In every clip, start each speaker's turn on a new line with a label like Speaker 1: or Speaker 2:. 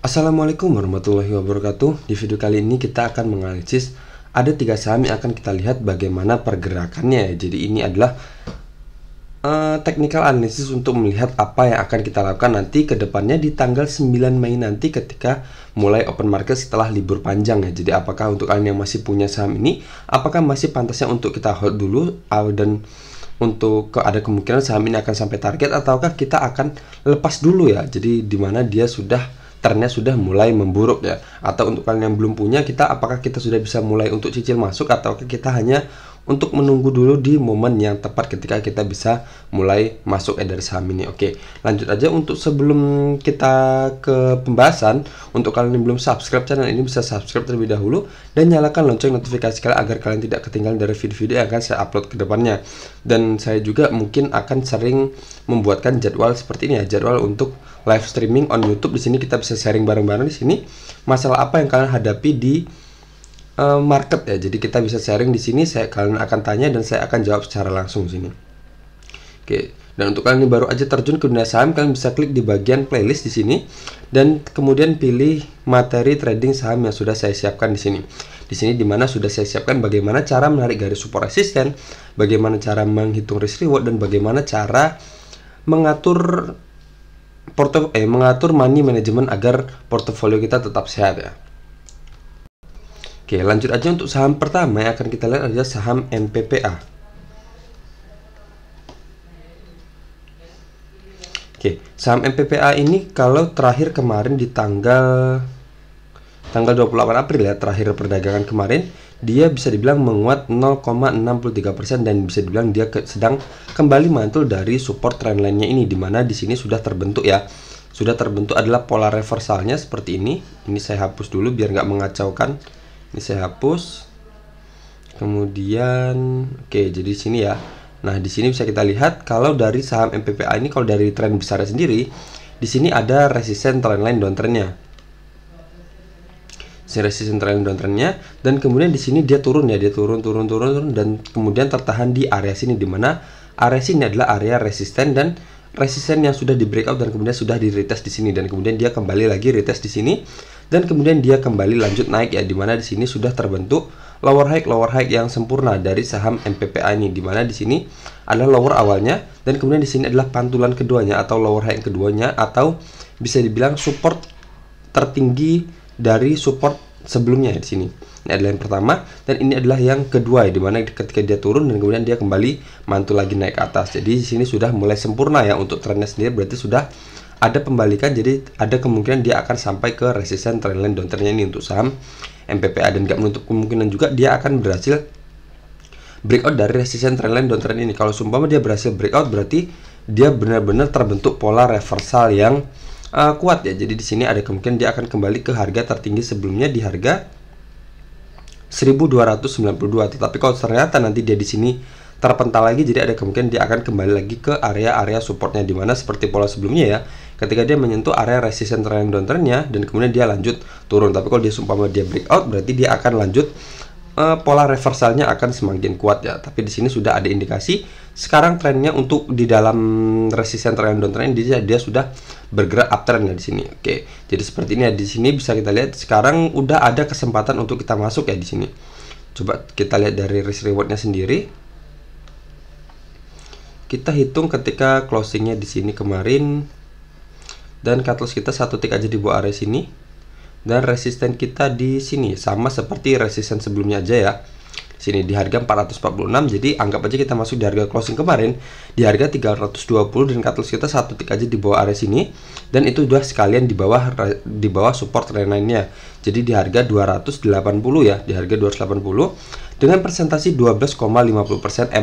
Speaker 1: Assalamualaikum warahmatullahi wabarakatuh. Di video kali ini kita akan menganalisis ada 3 saham yang akan kita lihat bagaimana pergerakannya. Jadi ini adalah technical analysis untuk melihat apa yang akan kita lakukan nanti ke depannya di tanggal 9 Mei nanti ketika mulai open market setelah libur panjang ya. Jadi apakah untuk kalian yang masih punya saham ini, apakah masih pantasnya untuk kita hold dulu dan untuk ada kemungkinan saham ini akan sampai target, ataukah kita akan lepas dulu ya. Jadi dimana dia trennya sudah mulai memburuk ya. Atau untuk kalian yang belum punya, apakah kita sudah bisa mulai untuk cicil masuk, ataukah kita hanya untuk menunggu dulu di momen yang tepat ketika kita bisa mulai masuk dari saham ini. Oke, lanjut aja. Untuk sebelum kita ke pembahasan, untuk kalian yang belum subscribe channel ini bisa subscribe terlebih dahulu dan nyalakan lonceng notifikasi kalian agar kalian tidak ketinggalan dari video-video yang akan saya upload ke depannya. Dan saya juga mungkin akan sering membuatkan jadwal seperti ini ya, jadwal untuk live streaming on YouTube. Di sini kita bisa sharing bareng-bareng di sini masalah apa yang kalian hadapi di market ya. Jadi kita bisa sharing di sini, kalian akan tanya dan saya akan jawab secara langsung sini. Oke, dan untuk kalian yang baru aja terjun ke dunia saham, kalian bisa klik di bagian playlist di sini dan kemudian pilih materi trading saham yang sudah saya siapkan di sini. Di sini dimana sudah saya siapkan bagaimana cara menarik garis support resisten, bagaimana cara menghitung risk reward, dan bagaimana cara mengatur money management agar portofolio kita tetap sehat ya. Oke, lanjut aja. Untuk saham pertama yang akan kita lihat adalah saham MPPA. Oke, saham MPPA ini kalau terakhir kemarin di tanggal 28 April ya, terakhir perdagangan kemarin, dia bisa dibilang menguat 0,63% dan bisa dibilang dia sedang kembali mantul dari support trendline-nya ini, dimana di sini sudah terbentuk ya. Sudah terbentuk adalah pola reversalnya seperti ini. Ini saya hapus dulu biar nggak mengacaukan. Ini saya hapus. Kemudian oke, jadi di sini ya. Nah, di sini bisa kita lihat kalau dari saham MPPA ini, kalau dari tren besarnya sendiri, di sini ada resisten trendline downtrendnya. Resisten trendline downtrendnya, dan kemudian di sini dia turun ya, dia turun dan kemudian tertahan di area sini, dimana area sini adalah area resisten dan resisten yang sudah di breakout dan kemudian sudah di retest di sini, dan kemudian dia kembali lagi retest di sini dan kemudian dia kembali lanjut naik ya, dimana di sini sudah terbentuk lower high yang sempurna dari saham MPPA ini, dimana di sini adalah lower awalnya dan kemudian di sini adalah pantulan keduanya atau lower high keduanya, atau bisa dibilang support tertinggi dari support sebelumnya di sini. Ini adalah yang pertama dan ini adalah yang kedua ya, dimana ketika dia turun dan kemudian dia kembali mantul lagi naik ke atas. Jadi di sini sudah mulai sempurna ya untuk trennya sendiri, berarti sudah ada pembalikan. Jadi ada kemungkinan dia akan sampai ke resisten trendline downtrendnya ini untuk saham MPPA, dan gak menutup kemungkinan juga dia akan berhasil breakout dari resisten trendline downtrend ini. Kalau seumpama dia berhasil breakout, berarti dia benar-benar terbentuk pola reversal yang kuat ya. Jadi di sini ada kemungkinan dia akan kembali ke harga tertinggi sebelumnya di harga 1292. Tetapi kalau ternyata nanti dia di sini terpental lagi, jadi ada kemungkinan dia akan kembali lagi ke area-area supportnya, dimana seperti pola sebelumnya ya, ketika dia menyentuh area resisten trend downtrendnya dan kemudian dia lanjut turun. Tapi kalau dia sumpama dia breakout, berarti dia akan lanjut pola reversalnya akan semakin kuat ya. Tapi di sini sudah ada indikasi sekarang trennya untuk di dalam resisten trend downtrend dia sudah bergerak uptrend ya di sini. Oke, jadi seperti ini ya. Di sini bisa kita lihat sekarang udah ada kesempatan untuk kita masuk ya di sini. Coba kita lihat dari risk rewardnya sendiri. Kita hitung ketika closingnya di sini kemarin, dan cut loss kita 1 tick aja di bawah area sini, dan resisten kita di sini sama seperti resisten sebelumnya aja ya. Sini di harga 446. Jadi anggap aja kita masuk di harga closing kemarin di harga 320 dan cut loss kita 1 tick aja di bawah area sini, dan itu udah sekalian di bawah support trendline-nya. Jadi di harga 280 ya, di harga 280 dengan presentasi 12,50%.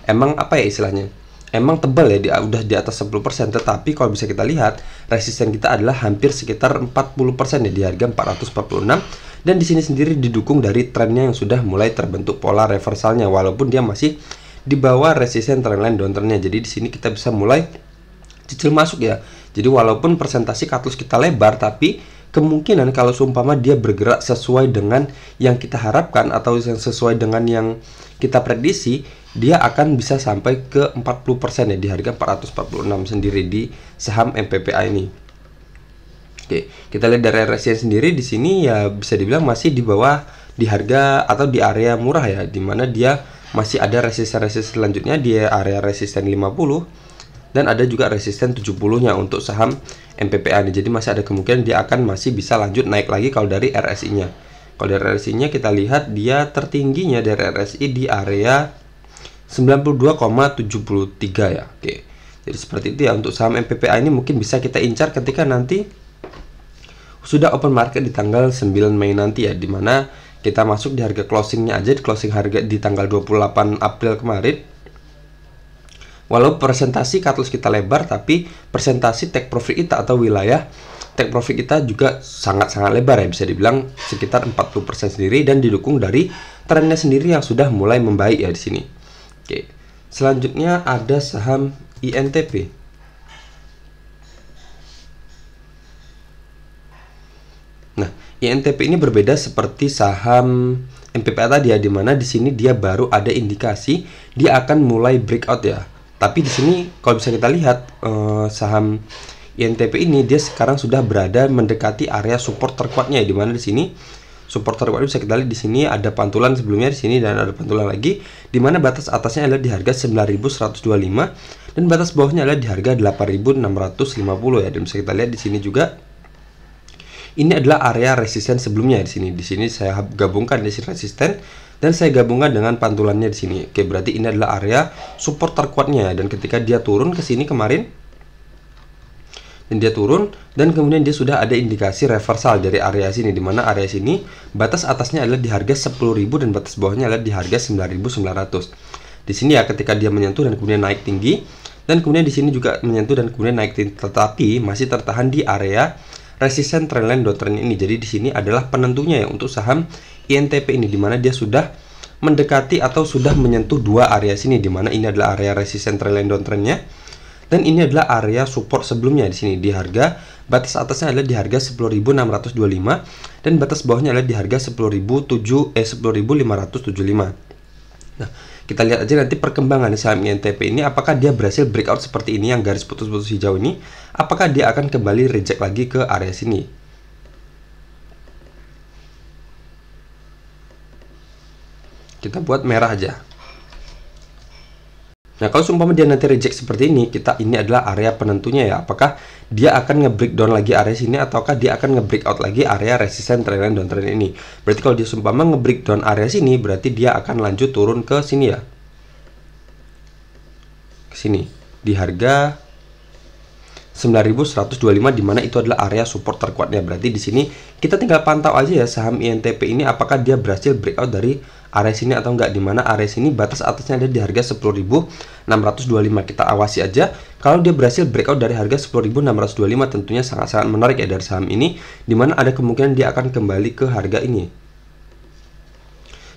Speaker 1: Emang apa ya istilahnya? Emang tebal ya, udah di atas 10%, tetapi kalau bisa kita lihat resisten kita adalah hampir sekitar 40% ya di harga 446, dan di sini sendiri didukung dari trennya yang sudah mulai terbentuk pola reversalnya walaupun dia masih di bawah resisten trendline downtrendnya. Jadi di sini kita bisa mulai cicil masuk ya. Jadi walaupun presentasi cut loss kita lebar, tapi kemungkinan kalau seumpama dia bergerak sesuai dengan yang kita harapkan atau yang sesuai dengan yang kita prediksi, dia akan bisa sampai ke 40% ya di harga 446 sendiri di saham MPPA ini. Oke, kita lihat dari RSI sendiri di sini ya bisa dibilang masih di bawah di harga atau di area murah ya, dimana dia masih ada resisten-resisten selanjutnya di area resisten 50 dan ada juga resisten 70-nya untuk saham MPPA nih. Jadi masih ada kemungkinan dia akan masih bisa lanjut naik lagi kalau dari RSI-nya. Kalau dari RSI-nya kita lihat dia tertingginya dari RSI di area 92,73 ya. Oke. Jadi seperti itu ya untuk saham MPPA ini, mungkin bisa kita incar ketika nanti sudah open market di tanggal 9 Mei nanti ya, dimana kita masuk di harga closingnya aja, di closing harga di tanggal 28 April kemarin. Walau presentasi cut loss kita lebar, tapi presentasi take profit kita atau wilayah take profit kita juga sangat-sangat lebar ya, bisa dibilang sekitar 40% sendiri, dan didukung dari trennya sendiri yang sudah mulai membaik ya di sini. Oke. Selanjutnya ada saham INTP. Nah, INTP ini berbeda seperti saham MPPA tadi ya, dimana di sini dia baru ada indikasi dia akan mulai breakout ya. Tapi di sini kalau bisa kita lihat saham INTP ini dia sekarang sudah berada mendekati area support terkuatnya ya, dimana di sini support terkuat bisa kita lihat di sini ada pantulan sebelumnya di sini dan ada pantulan lagi, dimana batas atasnya adalah di harga 9.125 dan batas bawahnya adalah di harga 8.650 ya. Dan bisa kita lihat di sini juga ini adalah area resisten sebelumnya di sini. Di sini saya gabungkan di sini resisten dan saya gabungkan dengan pantulannya di sini. Oke, berarti ini adalah area support terkuatnya, dan ketika dia turun ke sini kemarin dan dia turun dan kemudian dia sudah ada indikasi reversal dari area sini, di mana area sini batas atasnya adalah di harga 10.000 dan batas bawahnya adalah di harga 9.900. Di sini ya ketika dia menyentuh dan kemudian naik tinggi, dan kemudian di sini juga menyentuh dan kemudian naik tinggi, tetapi masih tertahan di area resisten trendline downtrend ini. Jadi di sini adalah penentunya ya untuk saham INTP ini, dimana dia sudah mendekati atau sudah menyentuh dua area sini, dimana ini adalah area resisten trendline downtrendnya dan ini adalah area support sebelumnya di sini di harga batas atasnya adalah di harga 10.625 dan batas bawahnya adalah di harga 10.575. Nah, kita lihat aja nanti perkembangan saham INTP ini, apakah dia berhasil breakout seperti ini yang garis putus-putus hijau ini, apakah dia akan kembali reject lagi ke area sini. Kita buat merah aja. Nah, kalau seumpama dia nanti reject seperti ini, ini adalah area penentunya ya, apakah dia akan nge-breakdown lagi area sini ataukah dia akan nge-breakout lagi area resisten trendline downtrend ini. Berarti kalau dia seumpama nge-breakdown area sini, berarti dia akan lanjut turun ke sini ya. Ke sini di harga 9.125, dimana itu adalah area support terkuatnya. Berarti di sini kita tinggal pantau aja ya saham INTP ini apakah dia berhasil breakout dari area sini atau enggak, dimana area sini batas atasnya ada di harga 10.625. Kita awasi aja. Kalau dia berhasil breakout dari harga 10.625, tentunya sangat-sangat menarik ya dari saham ini, dimana ada kemungkinan dia akan kembali ke harga ini,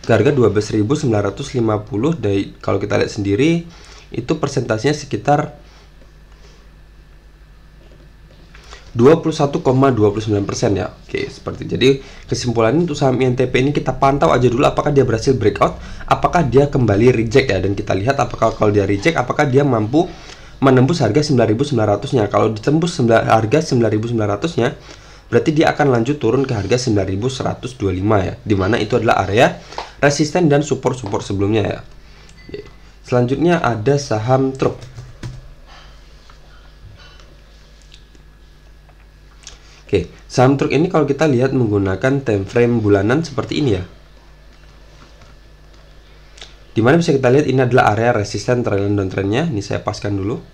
Speaker 1: ke harga 12.950. Dan kalau kita lihat sendiri itu persentasenya sekitar 21,29% ya. Oke, seperti jadi kesimpulannya untuk saham INTP ini kita pantau aja dulu apakah dia berhasil breakout, apakah dia kembali reject ya, dan kita lihat apakah kalau dia reject apakah dia mampu menembus harga 9.900-nya. Kalau ditembus harga 9.900-nya, berarti dia akan lanjut turun ke harga 9.125 ya, dimana itu adalah area resisten dan support sebelumnya ya. Oke. Selanjutnya ada saham truk. Oke, saham truk ini kalau kita lihat menggunakan time frame bulanan seperti ini ya, dimana bisa kita lihat ini adalah area resisten trendline downtrendnya. Ini saya paskan dulu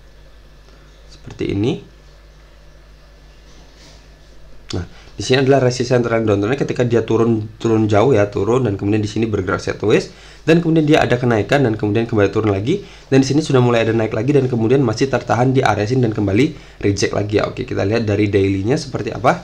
Speaker 1: seperti ini. Nah, di sini adalah resisten trendline downtrendnya ketika dia turun jauh ya, turun dan kemudian di sini bergerak sideways dan kemudian dia ada kenaikan dan kemudian kembali turun lagi, dan di sini sudah mulai ada naik lagi dan kemudian masih tertahan di area sini dan kembali reject lagi ya. Oke, kita lihat dari daily-nya seperti apa.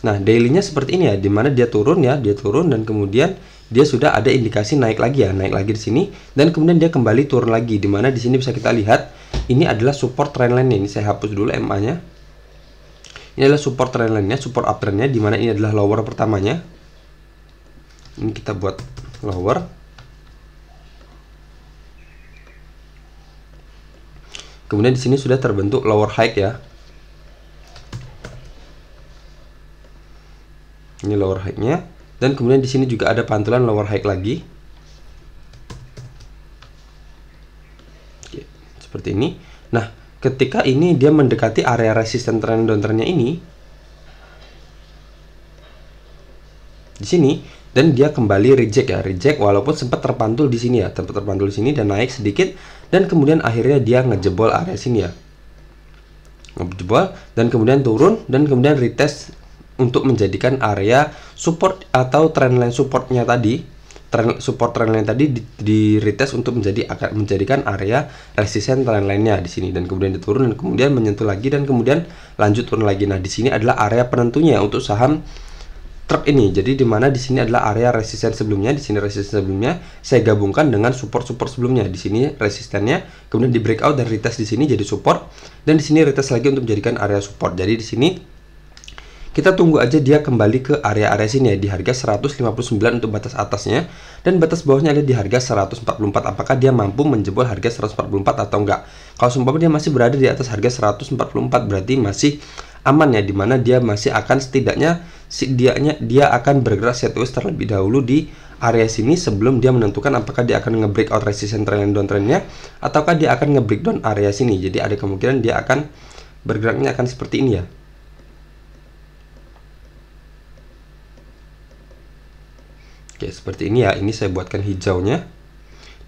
Speaker 1: Nah, daily-nya seperti ini ya, dimana dia turun ya, dia turun dan kemudian dia sudah ada indikasi naik lagi ya, naik lagi di sini dan kemudian dia kembali turun lagi, dimana di sini bisa kita lihat ini adalah support trendline-nya. Ini saya hapus dulu MA-nya. Ini adalah support trendline-nya, support uptrend-nya, dimana ini adalah lower pertamanya. Ini kita buat lower. Kemudian di sini sudah terbentuk lower high ya. Ini lower high-nya, dan kemudian di sini juga ada pantulan lower high lagi. Oke, seperti ini. Nah, ketika ini dia mendekati area resisten trend downtrendnya ini di sini, dan dia kembali reject ya, reject walaupun sempat terpantul di sini ya, sempat terpantul di sini dan naik sedikit, dan kemudian akhirnya dia ngejebol area sini ya, ngejebol dan kemudian turun dan kemudian retest untuk menjadikan area support atau trendline supportnya tadi, support trendline tadi di retest untuk menjadikan area resisten trendline-nya di sini, dan kemudian diturun dan kemudian menyentuh lagi dan kemudian lanjut turun lagi. Nah, di sini adalah area penentunya untuk saham truk ini. Jadi di mana di sini adalah area resisten sebelumnya, di sini resisten sebelumnya saya gabungkan dengan support sebelumnya. Di sini resistennya, kemudian di breakout dan retest di sini jadi support, dan di sini retest lagi untuk menjadikan area support. Jadi di sini kita tunggu aja dia kembali ke area-area sini ya, di harga 159 untuk batas atasnya, dan batas bawahnya ada di harga 144. Apakah dia mampu menjebol harga 144 atau enggak? Kalau sumpah dia masih berada di atas harga 144, berarti masih aman ya, dimana dia masih akan setidaknya dia akan bergerak sideways terlebih dahulu di area sini sebelum dia menentukan apakah dia akan nge-breakout resisten trend downtrendnya ataukah dia akan nge-breakdown area sini. Jadi ada kemungkinan dia akan bergeraknya akan seperti ini ya. Oke, seperti ini ya. Ini saya buatkan hijaunya,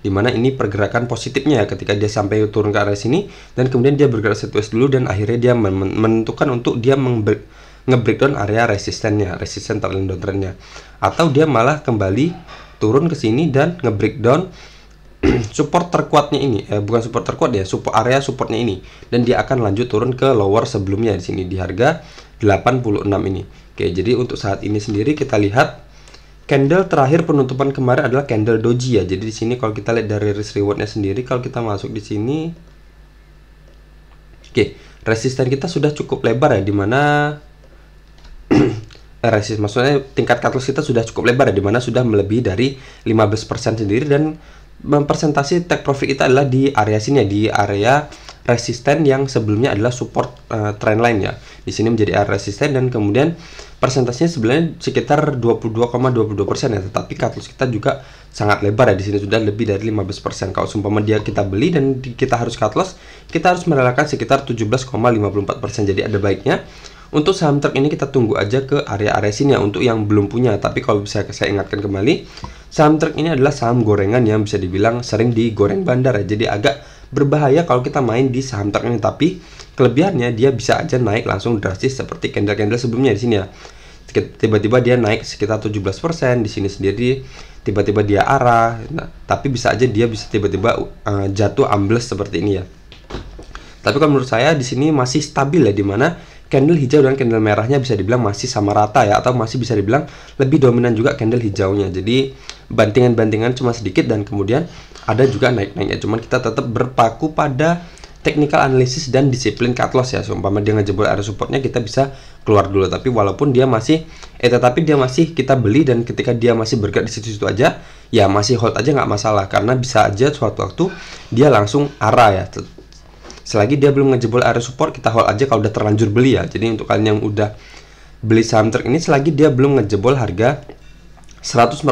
Speaker 1: dimana ini pergerakan positifnya ya, ketika dia sampai turun ke area sini dan kemudian dia bergerak sideways dulu dan akhirnya dia menentukan untuk dia nge-breakdown area resistennya, resisten trend downtrendnya, atau dia malah kembali turun ke sini dan nge-breakdown support terkuatnya ini, bukan support terkuat ya, support area supportnya ini, dan dia akan lanjut turun ke lower sebelumnya di sini di harga 86 ini. Oke, jadi untuk saat ini sendiri kita lihat candle terakhir penutupan kemarin adalah candle doji ya. Jadi di sini kalau kita lihat dari risk rewardnya sendiri, kalau kita masuk di sini, oke, resisten kita sudah cukup lebar ya, dimana maksudnya tingkat cut loss kita sudah cukup lebar ya, dimana sudah melebihi dari 15% sendiri, dan persentase take profit kita adalah di area sini ya, di area resisten yang sebelumnya adalah support trendline ya. Di sini menjadi area resisten dan kemudian persentasenya sebenarnya sekitar 22,22% ya, tetapi cut loss kita juga sangat lebar ya, di sini sudah lebih dari 15%. Kalau sumpama dia kita beli dan kita harus cut loss, kita harus merelakan sekitar 17,54%. Jadi ada baiknya untuk saham truk ini kita tunggu aja ke area-area sini ya, untuk yang belum punya. Tapi kalau bisa saya ingatkan kembali, saham truk ini adalah saham gorengan yang bisa dibilang sering digoreng bandar ya. Jadi agak berbahaya kalau kita main di saham truk ini, tapi kelebihannya dia bisa aja naik langsung drastis seperti candle-candle sebelumnya di sini ya. Tiba-tiba dia naik sekitar 17%, di sini sendiri tiba-tiba dia arah. Nah, tapi bisa aja dia bisa tiba-tiba jatuh ambles seperti ini ya. Tapi kalau menurut saya di sini masih stabil ya, dimana candle hijau dan candle merahnya bisa dibilang masih sama rata ya, atau masih bisa dibilang lebih dominan juga candle hijaunya. Jadi bantingan-bantingan cuma sedikit dan kemudian ada juga naik-naiknya. Cuman kita tetap berpaku pada technical analysis dan disiplin cut loss ya. Seumpama dia ngejebol area supportnya, kita bisa keluar dulu. Tapi walaupun dia masih tetapi dia masih kita beli, dan ketika dia masih bergerak di situ-situ aja ya masih hold aja, nggak masalah, karena bisa aja suatu waktu dia langsung arah ya. Selagi dia belum ngejebol area support, kita hold aja kalau udah terlanjur beli ya. Jadi untuk kalian yang udah beli saham truk ini, selagi dia belum ngejebol harga 144,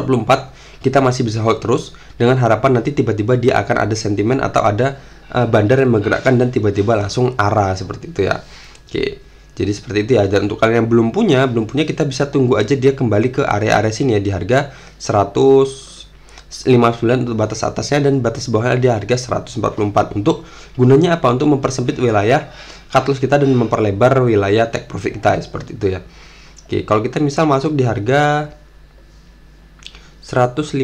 Speaker 1: kita masih bisa hold terus dengan harapan nanti tiba-tiba dia akan ada sentimen atau ada bandar yang menggerakkan dan tiba-tiba langsung arah seperti itu ya. Oke, jadi seperti itu ya. Dan untuk kalian yang belum punya kita bisa tunggu aja dia kembali ke area-area sini ya, di harga 159 untuk batas atasnya dan batas bawahnya di harga 144. Untuk gunanya apa? Untuk mempersempit wilayah cut loss kita dan memperlebar wilayah take profit kita ya, seperti itu ya. Oke, kalau kita misal masuk di harga 159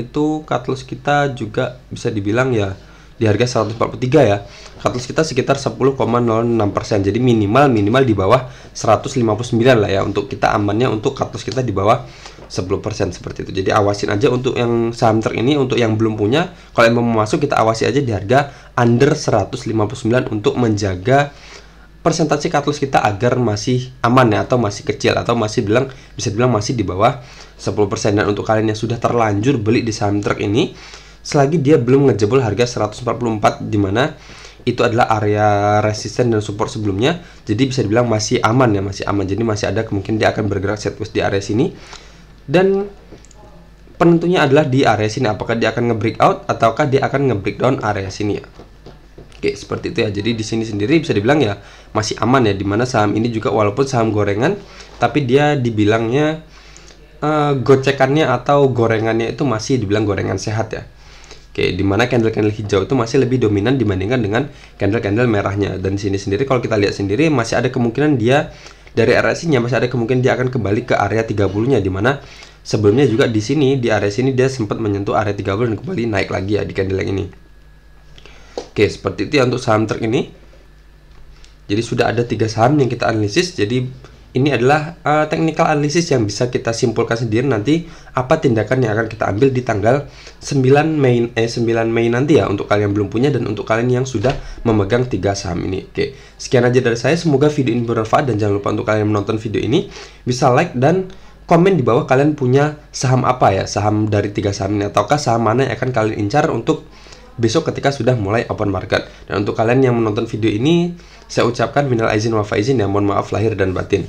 Speaker 1: itu cut loss kita juga bisa dibilang ya di harga 143 ya. Cut loss kita sekitar 10,06%. Jadi minimal di bawah 159 lah ya, untuk kita amannya untuk cut loss kita di bawah 10% seperti itu. Jadi awasin aja untuk yang saham truk ini. Untuk yang belum punya, kalau yang mau masuk, kita awasi aja di harga under 159 untuk menjaga persentase cut loss kita agar masih aman ya, atau masih kecil, atau masih bisa bilang masih di bawah 10%. Dan untuk kalian yang sudah terlanjur beli di saham truk ini, selagi dia belum ngejebol harga 144, dimana itu adalah area resisten dan support sebelumnya, jadi bisa dibilang masih aman ya, masih aman. Jadi masih ada kemungkinan dia akan bergerak sideways di area sini, dan penentunya adalah di area sini, apakah dia akan nge-breakout ataukah dia akan nge-breakdown area sini ya. Oke, seperti itu ya. Jadi di sini sendiri bisa dibilang ya masih aman ya, dimana saham ini juga walaupun saham gorengan, tapi dia dibilangnya gocekannya atau gorengannya itu masih dibilang gorengan sehat ya. Oke, dimana candle-candle hijau itu masih lebih dominan dibandingkan dengan candle-candle merahnya. Dan di sini sendiri kalau kita lihat sendiri masih ada kemungkinan dia dari RSI-nya masih ada kemungkinan dia akan kembali ke area 30-nya, dimana sebelumnya juga di sini di area sini dia sempat menyentuh area 30 dan kembali naik lagi ya di candle yang ini. Oke, seperti itu ya untuk saham truk ini. Jadi sudah ada 3 saham yang kita analisis. Jadi ini adalah technical analysis yang bisa kita simpulkan sendiri nanti apa tindakan yang akan kita ambil di tanggal 9 Mei nanti ya, untuk kalian yang belum punya dan untuk kalian yang sudah memegang 3 saham ini. Oke, sekian aja dari saya. Semoga video ini bermanfaat dan jangan lupa untuk kalian menonton video ini bisa like dan komen di bawah kalian punya saham apa ya, saham dari 3 saham ini, ataukah saham mana yang akan kalian incar untuk besok ketika sudah mulai open market. Dan untuk kalian yang menonton video ini, saya ucapkan minal aizin wal faizin ya, mohon maaf lahir dan batin.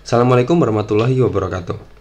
Speaker 1: Assalamualaikum warahmatullahi wabarakatuh.